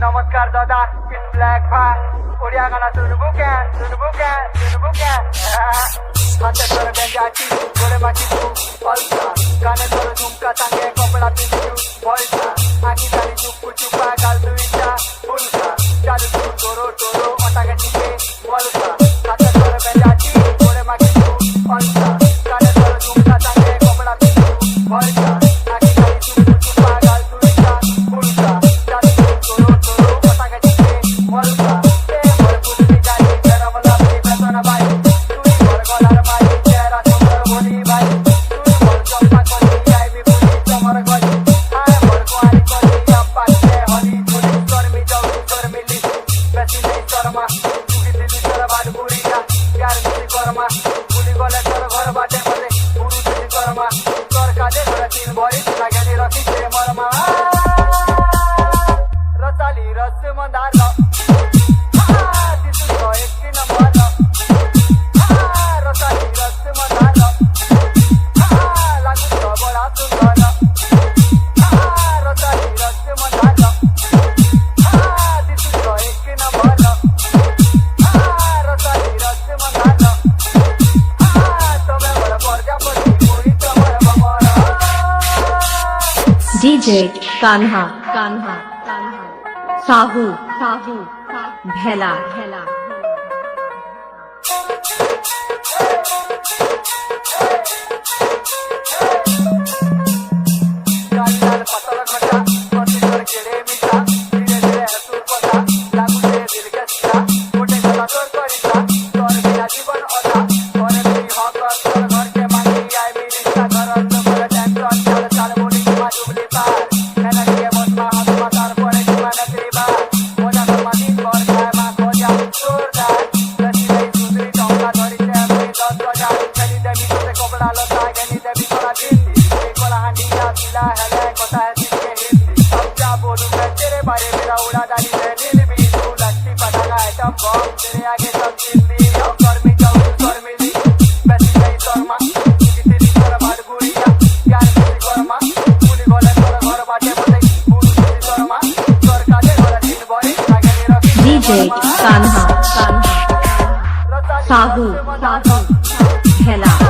নমস্কার দাদা in black ভাই ওড়িয়া গানা শুনবো কেন হাতে ধরে বেঞ্জাটি গোলে মাটি পলসা কানে ধরে ঝুমকা টাঙ্গে কপড়া পিছু পয়সা আঁকি গাড়ি চুপা গাল দুইটা ফুলসা চালু টোরো অটাকে টিকে পলসা হাতে ধরে বেঞ্জাটি গোলে মাটি পলসা কানে ধরে ঝুমকা টাঙ্গে কপড়া পিছু পয়সা আঁকি গাড়ি চুপা গাল দুইটা ফুলসা চালু টোরো অটাকে টিকে পলসা रसाली रस मंदार रसाली रस मंदार लागू बड़ा सुंदर रसाली रस मंदार एक नंबर रसाली रस मंदार तुम्हें बड़ा प्रजापति पूरी कमर बमरा डीजे कान्हा साहू भेला लाल पतला घटा पति कर केड़े मीठा धीरे धीरे हसूर पता लागू से दिल के सीधा मोटे गला तोर करिता तोर बिना जीवन अधा तोरे भी हक तोर घर के मांगी आई भी रिश्ता घर तो कर टेंशन चाल बोली मा डुबली पार नैना के मन मा हाथ मा तार पड़े माने तेरी बात मोजा कर मा दिन भर खाए मा खोजा तोर दार रसी नहीं सुंदरी टोका धरी से अपनी 10 बजा चली देवी से कपड़ा लता गनी देवी तोरा जीती हांडिया पीला है कोता है जिसके हिंदी अब क्या बोलूं मैं तेरे बारे मेरा उड़ा डाली है नील भी तू लट्टी पटाना आइटम बम तेरे आगे सब चिल्ली अब गर्मी जाऊं कर मिली पैसी नहीं शर्मा कितनी कर बार गुड़िया प्यार किसी कर्मा पुली बोले कर घर बाटे बोले पुरु किसी शर्मा कर काजे घर दिन बोले आगे मेरा डीजे कान्हा साहू भेला